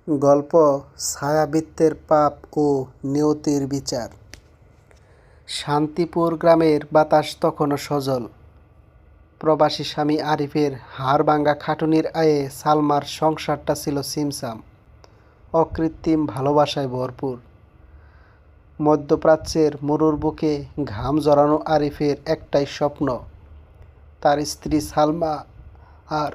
গল্প ছায়াবৃত্তের পাপ ও নিয়তির বিচার। শান্তিপুর গ্রামের বাতাস তখনও সজল। প্রবাসী স্বামী আরিফের হাড়ভাঙা খাটুনির আয়ে সালমার সংসারটা ছিল ছিমছাম, অকৃত্রিম ভালোবাসায় ভরপুর। মধ্যপ্রাচ্যের মরুর বুকে ঘাম জড়ানো আরিফের একটাই স্বপ্ন, তার স্ত্রী সালমা আর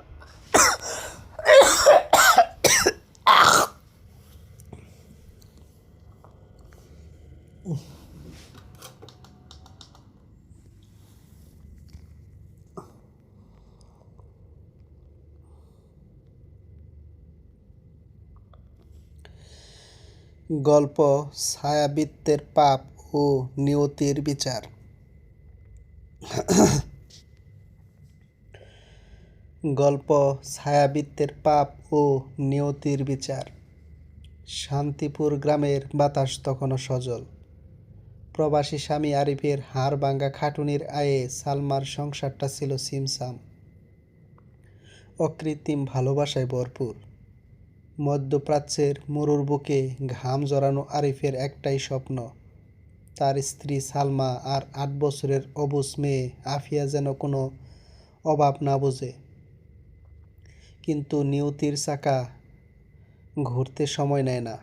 গল্প ছায়াবৃত্তের পাপ ও নিয়তির বিচার। গল্প ছায়াবৃত্তের পাপ ও নিয়তির বিচার। শান্তিপুর গ্রামের বাতাস তখনও সজল। প্রবাসী স্বামী আরিফের হাড়ভাঙা খাটুনির আয়ে সালমার সংসারটা ছিল ছিমছাম, অকৃত্রিম ভালোবাসায় ভরপুর। মধ্যপ্রাচ্যের মরুর বুকে ঘাম জড়ানো আরিফের একটাই স্বপ্ন, তার স্ত্রী সালমা আর ৮ বছরের অবুঝ মেয়ে আফিয়া যেন কোনো অভাব না বোঝে। কিন্তু নিয়তির চাকা ঘুরতে সময় নেয় না।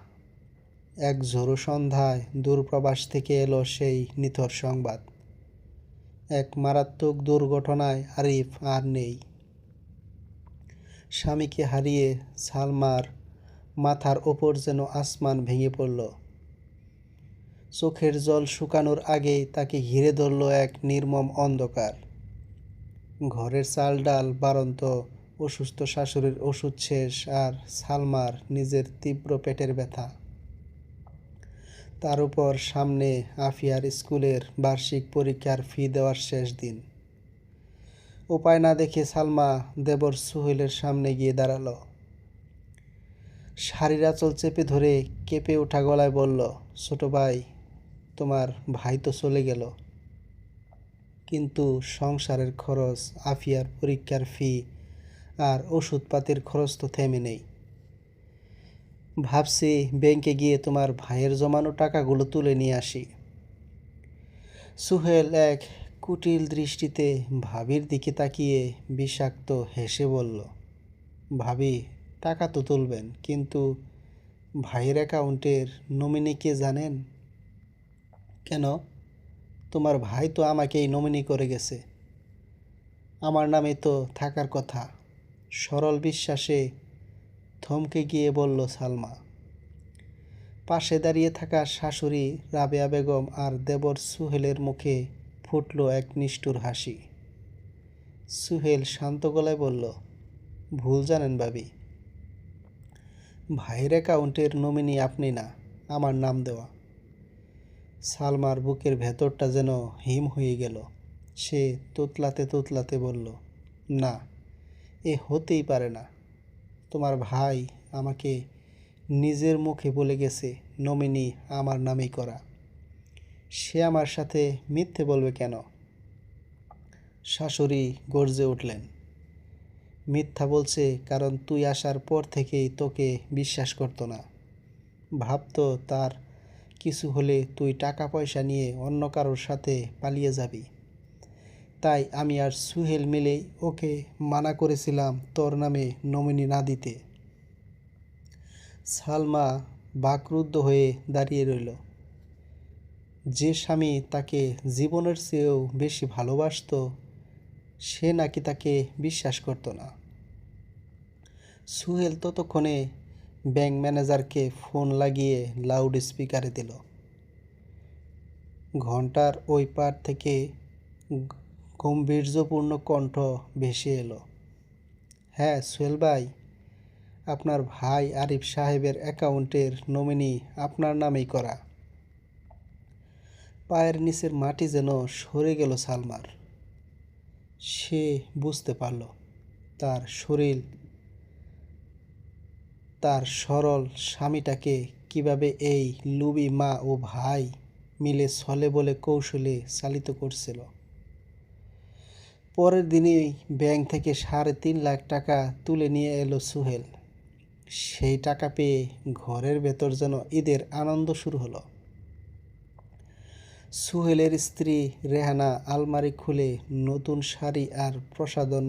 এক ঝোড়ো সন্ধ্যায় দূরপ্রবাস থেকে এলো সেই নিথর সংবাদ, এক মারাত্মক দুর্ঘটনায় আরিফ আর নেই। স্বামীকে হারিয়ে সালমার মাথার ওপর যেন আসমান ভেঙে পড়ল। চোখের জল শুকানোর আগেই তাকে ঘিরে ধরল এক নির্মম অন্ধকার। ঘরের চাল ডাল বাড়ন্ত, অসুস্থ শাশুড়ির ওষুধ শেষ, আর সালমার নিজের তীব্র পেটের ব্যথা। তার উপর সামনে আফিয়ার স্কুলের বার্ষিক পরীক্ষার ফি দেওয়ার শেষ দিন। উপায় না দেখে সালমা দেবর সুহেলের সামনে গিয়ে দাঁড়ালো। শাড়ির আঁচল চেপে ধরে কেঁপে ওঠা গলায় বলল, ছোট ভাই, তোমার ভাই তো চলে গেল, কিন্তু সংসারের খরচ, আফিয়ার পরীক্ষার ফি আর ওষুধপাতির খরচ তো থেমে নেই। ভাবছি ব্যাংকে গিয়ে তোমার ভাইয়ের জমানো টাকাগুলো তুলে নিয়ে আসি। সুহেল এক কুটিল দৃষ্টিতে ভাবির দিকে তাকিয়ে বিষাক্ত হেসে বলল, ভাবি, টাকা তো তুলবেন, কিন্তু ভাইয়ের অ্যাকাউন্টের নমিনি কে জানেন? কেন? তোমার ভাই তো আমাকেই নমিনি করে গেছে, আমার নামে তো থাকার কথা। সরল বিশ্বাসে থমকে গিয়ে বলল সালমা। পাশে দাঁড়িয়ে থাকা শাশুড়ি রাবেয়া বেগম আর দেবর সুহেলের মুখে ফুটল এক নিষ্ঠুর হাসি। সুহেল শান্ত গলায় বলল, ভুল জানেন ভাবি, ভাইয়ের অ্যাকাউন্টের নমিনি আপনি না, আমার নাম দেওয়া। সালমার বুকের ভেতরটা যেন হিম হয়ে গেল। সে তোতলাতে তোতলাতে বলল, না, এ হতেই পারে না। তোমার ভাই আমাকে নিজের মুখে বলে গেছে নমিনি আমার নামেই করা। সে আমার সাথে মিথ্যে বলবে কেন? শাশুড়ি গর্জে উঠলেন, মিথ্যা বলছে কারণ তুই আসার পর থেকেই তোকে বিশ্বাস করতো না। ভাবতো তার কিছু হলে তুই টাকা পয়সা নিয়ে অন্য কারোর সাথে পালিয়ে যাবি। তাই আমি আর সুহেল মিলেই ওকে মানা করেছিলাম তোর নামে নমিনি না দিতে। সালমা বাকরুদ্ধ হয়ে দাঁড়িয়ে রইল। যে স্বামী তাকে জীবনের চেয়েও বেশি ভালোবাসতো, সে নাকি তাকে বিশ্বাস করতো না। সুহেল ততক্ষণে ব্যাংক ম্যানেজারকে ফোন লাগিয়ে লাউড স্পিকারে দিল। ঘন্টার ওই পার থেকে গম্ভীর্যপূর্ণ কণ্ঠ ভেসে এলো, হ্যাঁ সোহেল ভাই, আপনার ভাই আরিফ সাহেবের অ্যাকাউন্টের নমিনি আপনার নামেই করা। পায়ের নিচের মাটি যেন সরে গেল সালমার। সে বুঝতে পারল তার শরীর, তার সরল স্বামীটাকে কিভাবে এই লুবি মা ও ভাই মিলে ছলে বলে কৌশলে চালিত করছিল। পরের দিনই ব্যাংক থেকে ৩.৫ লাখ টাকা তুলে নিয়ে এলো সুহেল। সেই টাকা পেয়ে ঘরের ভেতর যেন ঈদের আনন্দ শুরু হলো। সুহেলের স্ত্রী রেহানা আলমারি খুলে নতুন শাড়ি আর প্রসাধন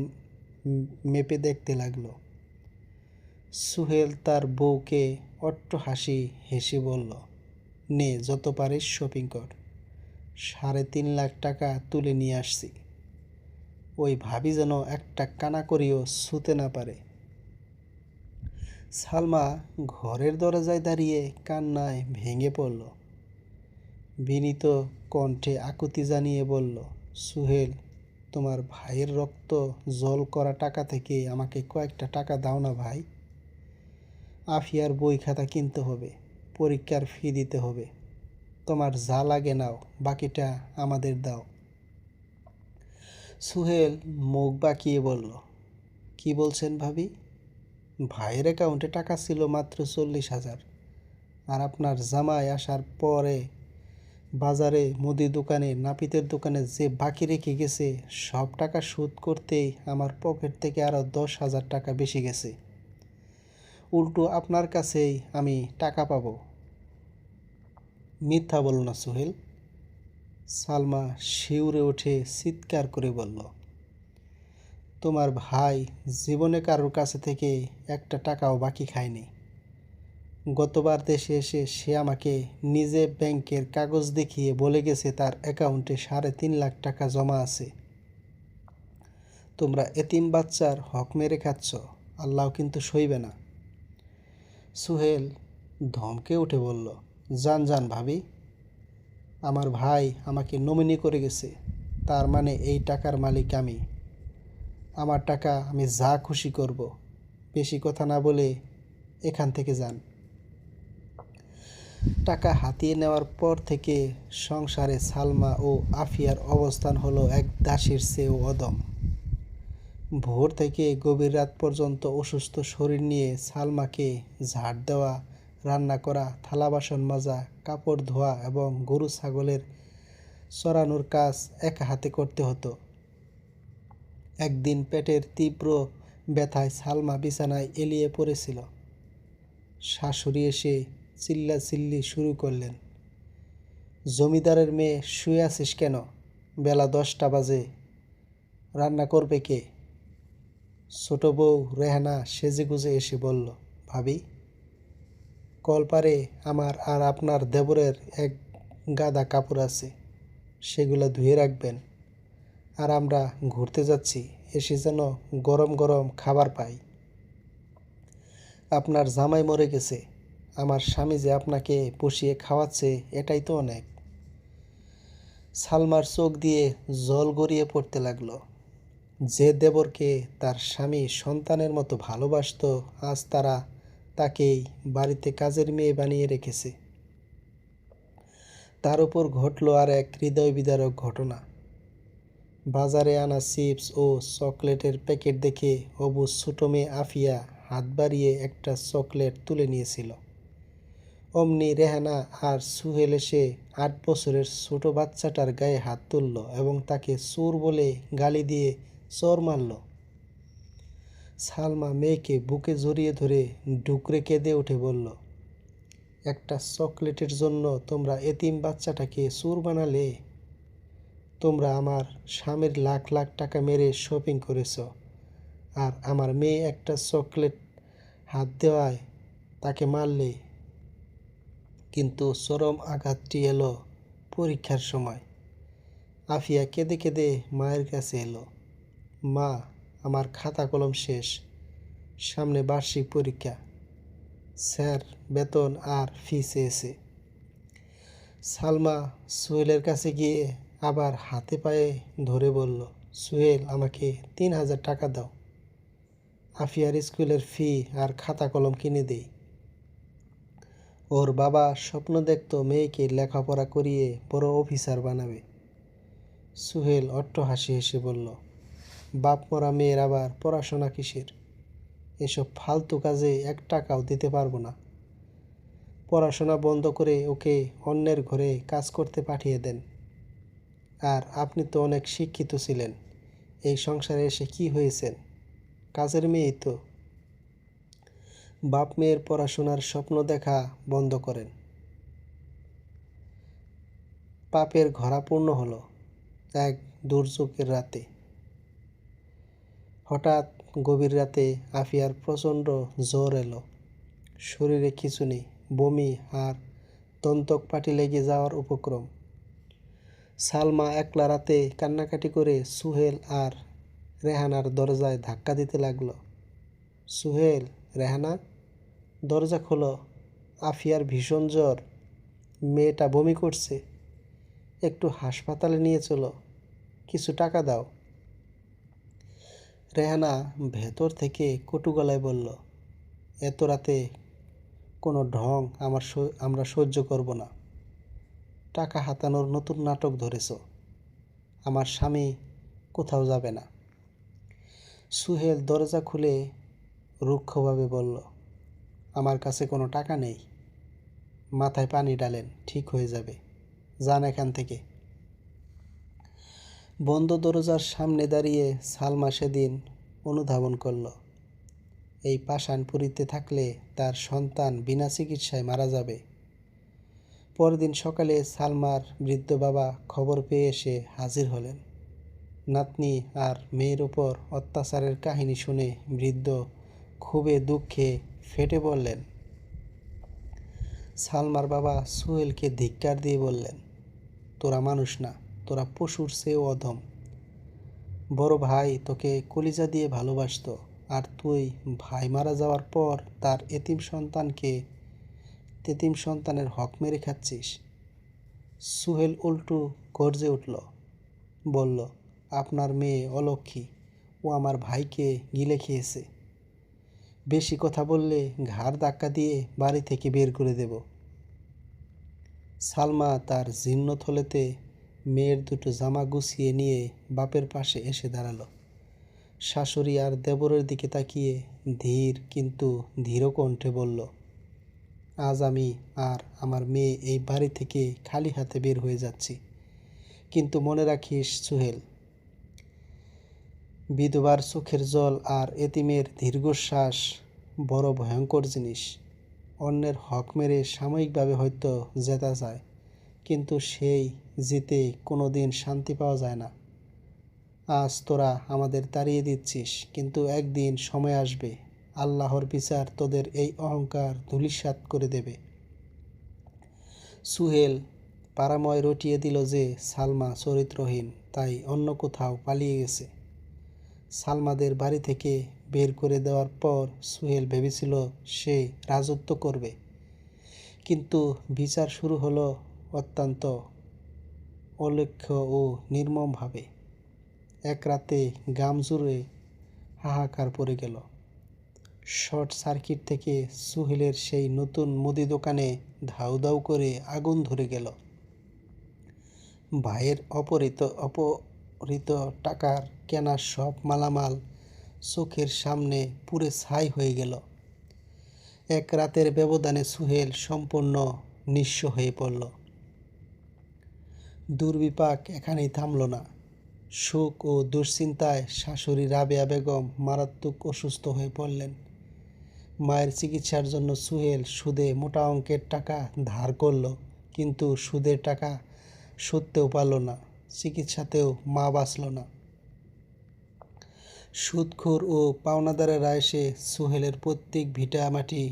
মেপে দেখতে লাগলো। সুহেল তার বউকে অট্টহাসি হেসে বলল, নে যত পারিস শপিং কর, 3.5 লাখ টাকা তুলে নিয়ে আসছি। ওই ভাবি যেন একটা কানাকড়িও ছুঁতে না পারে। সালমা ঘরের দরজায় দাঁড়িয়ে কান্নায় ভেঙে পড়ল। বিনীত কণ্ঠে আকুতি জানিয়ে বলল, সুহেল, তোমার ভাইয়ের রক্ত জল করা টাকা থেকে আমাকে কয়েকটা টাকা দাও না ভাই। আফিয়ার বই খাতা কিনতে হবে, পরীক্ষার ফি দিতে হবে। তোমার যা লাগে নাও, বাকিটা আমাদের দাও। সুহেল মুখ বাঁকিয়ে বলল, কি বলছেন ভাবি? ভাইয়ের অ্যাকাউন্টে টাকা ছিল মাত্র 40,000, আর আপনার জামাই আসার পরে বাজারে, মুদি দোকানে, নাপিতের দোকানে যে বাকি রেখে গেছে সব টাকা শোধ করতেই আমার পকেট থেকে আরও 10,000 টাকা বেশি গেছে। উল্টো আপনার কাছেই আমি টাকা পাবো। মিথ্যা বলো না সুহেল। সালমা শিউরে উঠে চিৎকার করে বলল, তোমার ভাই জীবনে কারোর কাছে থেকে একটা টাকাও বাকি খায়নি। গতবার দেশে এসে সে আমাকে নিজে ব্যাংকের কাগজ দেখিয়ে বলে গেছে তার অ্যাকাউন্টে 3.5 লাখ টাকা জমা আছে। তোমরা এতিম বাচ্চার হক মেরে খাচ্ছ, আল্লাহ কিন্তু সইবে না। সুহেল ধমকে উঠে বলল, যান যান ভাবি, আমার ভাই আমাকে নমিনি করে গেছে, তার মানে এই টাকার মালিক আমি। আমার টাকা আমি যা খুশি করব। বেশি কথা না বলে এখান থেকে যান। টাকা হাতিয়ে নেওয়ার পর থেকে সংসারে সালমা ও আফিয়ার অবস্থান হলো এক দাসীর চেয়েও অদম। ভোর থেকে গভীর রাত পর্যন্ত অসুস্থ শরীর নিয়ে সালমাকে ঝাড় দেওয়া, রান্না করা, থালা বাসন মাজা, কাপড় ধোয়া এবং গরু ছাগলের চড়ানোর কাজ একা হাতে করতে হতো। একদিন পেটের তীব্র ব্যথায় সালমা বিছানায় এলিয়ে পড়েছিল। শাশুড়ি এসে চিল্লাচিল্লি শুরু করলেন, জমিদারের মেয়ে শুয়ে আছিস কেন? বেলা 10টা বাজে, রান্না করবে কে? ছোট বউ রেহানা সেজেগুজে এসে বলল, ভাবি, কলপারে আমার আর আপনার দেবরের এক গাদা কাপড় আছে, সেগুলো ধুয়ে রাখবেন। আর আমরা ঘুরতে যাচ্ছি, এসে যেন গরম গরম খাবার পাই। আপনার জামাই মরে গেছে, আমার স্বামী যে আপনাকে বসিয়ে খাওয়াচ্ছে, এটাই তো অনেক। সালমার চোখ দিয়ে জল গড়িয়ে পড়তে লাগলো। যে দেবরকে তার স্বামী সন্তানের মতো ভালোবাসত, আজ তারা তাকেই বাড়িতে কাজের মেয়ে বানিয়ে রেখেছে। তার উপর ঘটল আর এক হৃদয় বিদারক ঘটনা। বাজারে আনা চিপস ও চকলেটের প্যাকেট দেখে অবুঝ ছোট মেয়ে আফিয়া হাত বাড়িয়ে একটা চকলেট তুলে নিয়েছিল। অমনি রেহানা আর সুহেল এসে 8 বছরের ছোট বাচ্চাটার গায়ে হাত তুলল এবং তাকে চোর বলে গালি দিয়ে চর মারল। সালমা মেয়েকে বুকে জড়িয়ে ধরে ডুকরে কেঁদে উঠে বলল, একটা চকলেটের জন্য তোমরা এতিম বাচ্চাটাকে চোর বানালে? তোমরা আমার স্বামীর লাখ লাখ টাকা মেরে শপিং করেছ, আর আমার মেয়ে একটা চকলেট হাত দেওয়ায় তাকে মারলে। কিন্তু চরম আঘাতটি এলো পরীক্ষার সময়। আফিয়া কেঁদে কেঁদে মায়ের কাছে এলো, মা, আমার খাতা কলম শেষ, সামনে বার্ষিক পরীক্ষা, স্যার বেতন আর ফি চেয়েছে। সালমা সোহেলের কাছে গিয়ে আবার হাতে পায়ে ধরে বলল, সোহেল, আমাকে 3,000 টাকা দাও, আফিয়ার স্কুলের ফি আর খাতা কলম কিনে দেই। ওর বাবা স্বপ্ন দেখত মেয়েকে লেখাপড়া করিয়ে বড় অফিসার বানাবে। সোহেল অট্টহাসি হেসে বলল, বাপ মরা মেয়ের আবার পড়াশোনা কিসের? এসব ফালতু কাজে 1 টাকাও দিতে পারবো না। পড়াশোনা বন্ধ করে ওকে অন্যের ঘরে কাজ করতে পাঠিয়ে দেন। আর আপনি তো অনেক শিক্ষিত ছিলেন, এই সংসারে এসে কি হয়েছেন? কাজের মেয়েই তো। বাপ মেয়ের পড়াশোনার স্বপ্ন দেখা বন্ধ করেন। পাপের ঘরা পূর্ণ হলো। এক দুর্যোগের রাতে হঠাৎ গভীর রাতে আফিয়ার প্রচণ্ড জ্বর এলো। শরীরে খিঁচুনি, বমি আর দন্তক পাটি লেগে যাওয়ার উপক্রম। সালমা একলা রাতে কান্নাকাটি করে সুহেল আর রেহানার দরজায় ধাক্কা দিতে লাগলো। সুহেল, রেহানা, দরজা খোলো, আফিয়ার ভীষণ জ্বর, মেয়েটা বমি করছে, একটু হাসপাতালে নিয়ে চলো, কিছু টাকা দাও। রেহানা ভেতর থেকে কটু গলায় বলল, এত রাতে কোনো ঢং আমরা সহ্য করব না। টাকা হাতানোর নতুন নাটক ধরেছ। আমার স্বামী কোথাও যাবে না। সুহেল দরজা খুলে রুক্ষভাবে বলল, আমার কাছে কোনো টাকা নেই। মাথায় পানি ডালেন, ঠিক হয়ে যাবে, যান এখান থেকে। বন্ধ দরজার সামনে দাঁড়িয়ে সালমা সেদিন অনুধাবন করল, এই পাষাণপুরীতে থাকলে তার সন্তান বিনা চিকিৎসায় মারা যাবে। পরদিন সকালে সালমার বৃদ্ধ বাবা খবর পেয়ে এসে হাজির হলেন। নাতনি আর মেয়ের ওপর অত্যাচারের কাহিনী শুনে বৃদ্ধ ক্ষোভে দুঃখে ফেটে পড়লেন। সালমার বাবা সুহেলকে ধিক্কার দিয়ে বললেন, তোরা মানুষ না, তোরা পশুর চেয়েও অধম। বড় ভাই তোকে কলিজা দিয়ে ভালোবাসতো, আর তুই ভাই মারা যাওয়ার পর তার এতিম সন্তানের হক মেরে খাচ্ছিস। সুহেল উল্টু গর্জে উঠল, বলল, আপনার মেয়ে অলক্ষী, ও আমার ভাইকে গিলে খেয়েছে। বেশি কথা বললে ঘাড় ধাক্কা দিয়ে বাড়ি থেকে বের করে দেব। সালমা তার জীর্ণ থলেতে মেয়ের দুটো জামা গুছিয়ে নিয়ে বাপের পাশে এসে দাঁড়ালো। শাশুড়ি আর দেবরের দিকে তাকিয়ে ধীর কিন্তু ধীর কণ্ঠে বলল, আজ আমি আর আমার মেয়ে এই বাড়ি থেকে খালি হাতে বের হয়ে যাচ্ছি। কিন্তু মনে রাখিস সুহেল, বিধবার চোখের জল আর এতিমের দীর্ঘশ্বাস বড় ভয়ঙ্কর জিনিস। অন্যের হক মেরে সাময়িকভাবে হয়তো জেতা যায়, কিন্তু সেই জিতে কোনো দিন শান্তি পাওয়া যায় না। আজ তোরা আমাদের তাড়িয়ে দিচ্ছিস, কিন্তু একদিন সময় আসবে, আল্লাহর বিচার তোদের এই অহংকার ধূলিসাৎ করে দেবে। সুহেল পাড়াময় রটিয়ে দিল যে সালমা চরিত্রহীন, তাই অন্য কোথাও পালিয়ে গেছে। সালমাদের বাড়ি থেকে বের করে দেওয়ার পর সুহেল ভেবেছিল সে রাজত্ব করবে, কিন্তু বিচার শুরু হলো অত্যন্ত অলক্ষ্য ও নির্মমভাবে। এক রাতে গ্রাম জুড়ে হাহাকার পড়ে গেল। শর্ট সার্কিট থেকে সুহেলের সেই নতুন মুদি দোকানে ধাউ ধাউ করে আগুন ধরে গেল। ভাইয়ের অপহৃত টাকার কেনা সব মালামাল চোখের সামনে পুড়ে ছাই হয়ে গেল। এক রাতের ব্যবধানে সুহেল সম্পূর্ণ নিঃস্ব হয়ে পড়ল। দুর্বিপাক এখানেই থামল না। শোক ও দুশ্চিন্তায় শাশুড়ি রাবেয়া বেগম মারাত্মক অসুস্থ হয়ে পড়লেন। মায়ের চিকিৎসার জন্য সুহেল সুদে মোটা অঙ্কের টাকা ধার করল, কিন্তু সুদের টাকা শোধতেও পারল না, চিকিৎসাতেও মা বাঁচল না। সুদখোর ও পাওনাদারেরা এসে সুহেলের প্রত্যেক ভিটা মাটি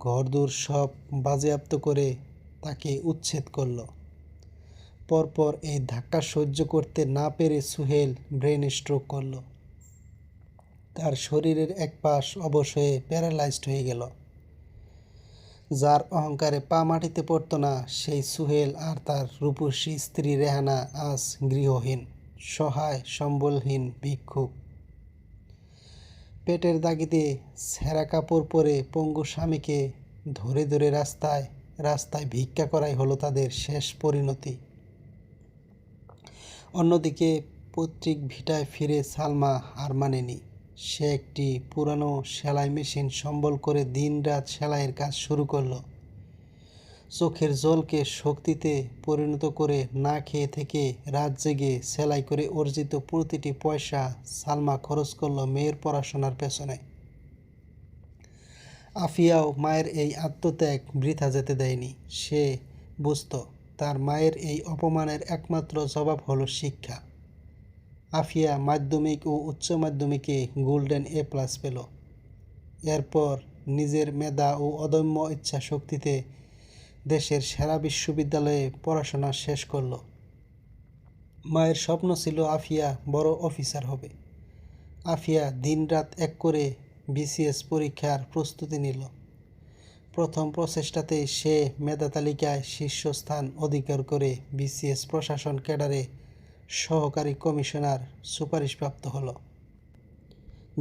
ঘরদোর সব বাজেয়াপ্ত করে তাকে উচ্ছেদ করল। পরপর এই ধাক্কা সহ্য করতে না পেরে সুহেল ব্রেন স্ট্রোক করল। তার শরীরের এক পাশ অবশ হয়ে প্যারালাইজড হয়ে গেল। যার অহংকারে পা মাটিতে পড়ত না, সেই সুহেল আর তার রূপসী স্ত্রী রেহানা আজ গৃহহীন, সহায়, সম্বলহীন ভিক্ষুক। পেটের দাগিতে ছেঁড়া কাপড় পরে পঙ্গু স্বামীকে ধরে ধরে রাস্তায় রাস্তায় ভিক্ষা করাই হলো তাদের শেষ পরিণতি। অন্যদিকে পৈতৃক ভিটায় ফিরে সালমা হার মানেনি। সে একটি পুরানো সেলাই মেশিন সম্বল করে দিনরাত সেলাইয়ের কাজ শুরু করলো। চোখের জলকে শক্তিতে পরিণত করে না খেয়ে থেকে রাত জেগে সেলাই করে অর্জিত প্রতিটি পয়সা সালমা খরচ করলো মেয়ের পড়াশোনার পেছনে। আফিয়াও মায়ের এই আত্মত্যাগ বৃথা যেতে দেয়নি। সে বুঝত তার মায়ের এই অপমানের একমাত্র জবাব হলো শিক্ষা। আফিয়া মাধ্যমিক ও উচ্চ মাধ্যমিকে গোল্ডেন A+ পেল। এরপর নিজের মেধা ও অদম্য ইচ্ছা শক্তিতে দেশের সেরা বিশ্ববিদ্যালয়ে পড়াশোনা শেষ করল। মায়ের স্বপ্ন ছিল আফিয়া বড় অফিসার হবে। আফিয়া দিনরাত এক করে BCS পরীক্ষার প্রস্তুতি নিল। প্রথম প্রচেষ্টাতেই সে মেধা তালিকায় শীর্ষস্থান অধিকার করে BCS প্রশাসন ক্যাডারে সহকারী কমিশনার সুপারিশপ্রাপ্ত হলো।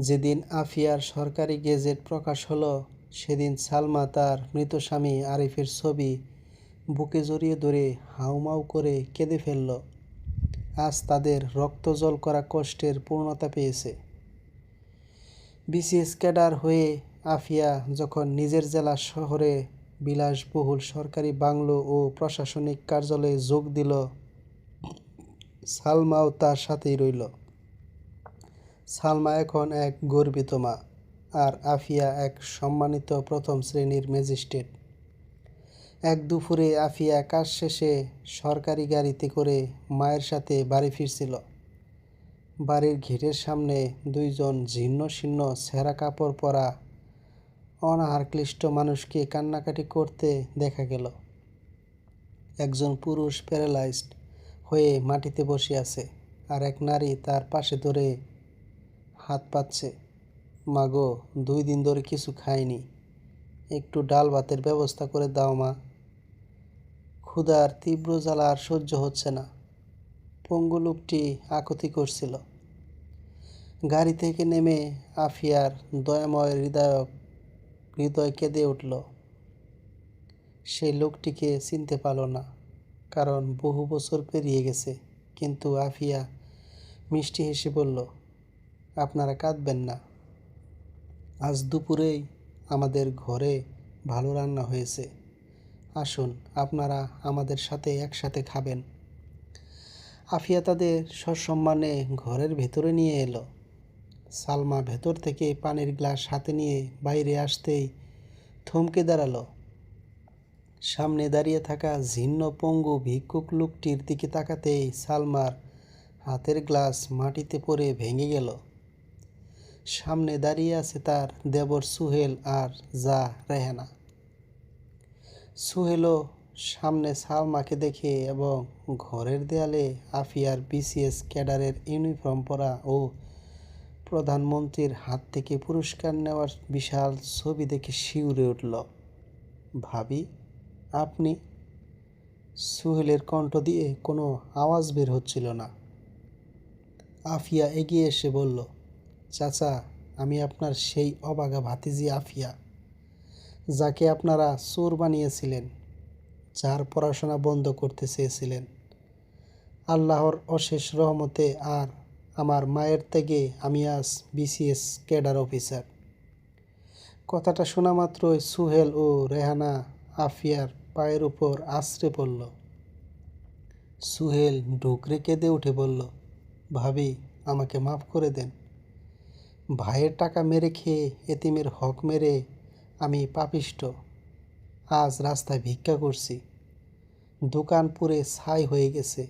যেদিন আফিয়ার সরকারি গেজেট প্রকাশ হলো, সেদিন সালমা তার মৃত স্বামী আরিফের ছবি বুকে জড়িয়ে ধরে হাউমাউ করে কেঁদে ফেলল। আজ তাদের রক্ত জল করা কষ্টের পূর্ণতা পেয়েছে। BCS ক্যাডার হয়ে আফিয়া যখন নিজের জেলা শহরে বিলাসবহুল সরকারি বাংলো ও প্রশাসনিক কার্যালয়ে যোগ দিল, সালমাও তার সাথেই রইল। সালমা এখন এক গর্বিত মা, আর আফিয়া এক সম্মানিত প্রথম শ্রেণীর ম্যাজিস্ট্রেট। এক দুপুরে আফিয়া কাজ শেষে সরকারি গাড়িতে করে মায়ের সাথে বাড়ি ফিরছিল। বাড়ির গেটের সামনে দুইজন জীর্ণ শীর্ণ ছেঁড়া কাপড় পরা অনাহার ক্লিষ্ট মানুষকে কান্নাকাটি করতে দেখা গেল। একজন পুরুষ প্যারালাইজড হয়ে মাটিতে বসে আছে, আর এক নারী তার পাশে ধরে হাত পাতছে। মাগো, 2 দিন ধরে কিছু খাইনি, একটু ডাল ভাতের ব্যবস্থা করে দাও মা। ক্ষুধার তীব্র জ্বালা আর সহ্য হচ্ছে না, পঙ্গু লোকটি আকুতি করছিল। গাড়ি থেকে নেমে আফিয়ার দয়াময় হৃদয় কেঁদে উঠল। সেই লোকটিকে চিনতে পারল না, কারণ বহু বছর পেরিয়ে গেছে। কিন্তু আফিয়া মিষ্টি হেসে বলল, আপনারা কাঁদবেন না, আজ দুপুরেই আমাদের ঘরে ভালো রান্না হয়েছে, আসুন আপনারা আমাদের সাথে একসাথে খাবেন। আফিয়া তাদের সসম্মানে ঘরের ভেতরে নিয়ে এলো। সালমা ভেতর থেকে পানির গ্লাস হাতে নিয়ে বাইরে আসতেই থমকে দাঁড়ালো। সামনে দাঁড়িয়ে থাকা জীর্ণ পঙ্গু ভিক্ষুক লোকটির দিকে তাকাতেই সালমার হাতের গ্লাস মাটিতে পড়ে ভেঙে গেল। সামনে দাঁড়িয়ে আছে তার দেবর সুহেল আর যা রেহানা। সুহেলও সামনে সালমাকে দেখে এবং ঘরের দেয়ালে আফিয়ার BCS ক্যাডারের ইউনিফর্ম পরা ও প্রধানমন্ত্রীর হাত থেকে পুরস্কার নেওয়ার বিশাল ছবি দেখে শিউরে উঠল। ভাবি, আপনি? সুহেলের কণ্ঠ দিয়ে কোনো আওয়াজ বের হচ্ছিল না। আফিয়া এগিয়ে এসে বলল, চাচা, আমি আপনার সেই অবাগা ভাতিজি আফিয়া, যাকে আপনারা চোর বানিয়েছিলেন, যার পড়াশোনা বন্ধ করতে চেয়েছিলেন। আল্লাহর অশেষ রহমতে আর আমার মায়ের ত্যাগে আমি আজ BCS ক্যাডার অফিসার। কথাটা শোনা মাত্রই সুহেল ও রেহানা আফিয়ার পায়ের উপর আছড়ে পড়ল। সুহেল ঢুকরে কেঁদে উঠে বলল, ভাবি, আমাকে মাফ করে দেন। ভাইয়ের টাকা মেরে খেয়ে এতিমের হক মেরে আমি পাপিষ্ঠ। আজ রাস্তায় ভিক্ষা করছি, দোকান পুড়ে ছাই হয়ে গেছে,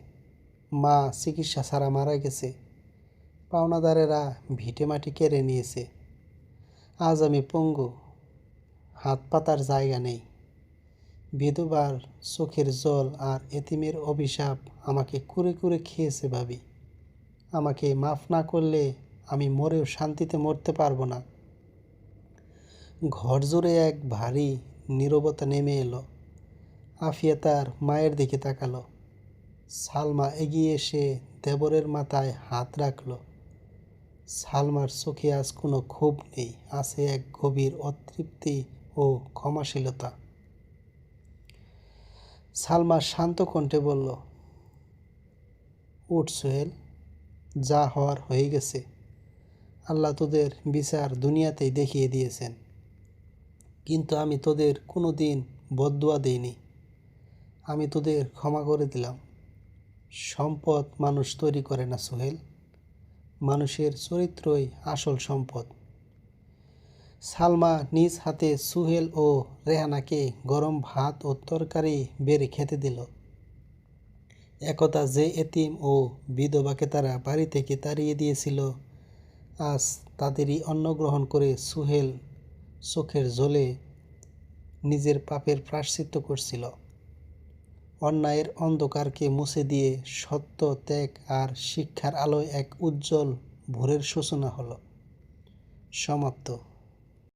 মা চিকিৎসা ছাড়া মারা গেছে, পাওনাদারেরা ভিটেমাটি কেড়ে নিয়েছে। আজ আমি পঙ্গু, হাত পাতার জায়গা নেই। বিধবার চোখের জল আর এতিমের অভিশাপ আমাকে কুরে কুরে খেয়েছে। ভাবি, আমাকে মাফ না করলে আমি মরেও শান্তিতে মরতে পারবো না। ঘর জুড়ে এক ভারী নীরবতা নেমে এলো। আফিয়া তার মায়ের দিকে তাকালো। সালমা এগিয়ে এসে দেবরের মাথায় হাত রাখল। সালমার চোখে আজ কোনো ক্ষোভ নেই, আছে এক গভীর অতৃপ্তি ও ক্ষমাশীলতা। সালমা শান্ত কণ্ঠে বলল, উঠ সোহেল, যা হওয়ার হয়ে গেছে। আল্লাহ তোদের বিচার দুনিয়াতেই দেখিয়ে দিয়েছেন, কিন্তু আমি তোদের কোনো দিন বদদুয়া দেইনি। আমি তোদের ক্ষমা করে দিলাম। সম্পদ মানুষ তৈরি করে না সোহেল, মানুষের চরিত্রই আসল সম্পদ। সালমা নিজ হাতে সুহেল ও রেহানাকে গরম ভাত ও তরকারি বেড়ে খেতে দিল। একদা যে এতিম ও বিধবাকে তারা বাড়ি থেকে তাড়িয়ে দিয়েছিল, আজ তাদেরই অন্ন গ্রহণ করে সুহেল চোখের জলে নিজের পাপের প্রায়শ্চিত্ত করছিল। অন্যায়ের অন্ধকারকে মুছে দিয়ে সত্য, ত্যাগ আর শিক্ষার আলোয় এক উজ্জ্বল ভোরের সূচনা হলো। সমাপ্ত।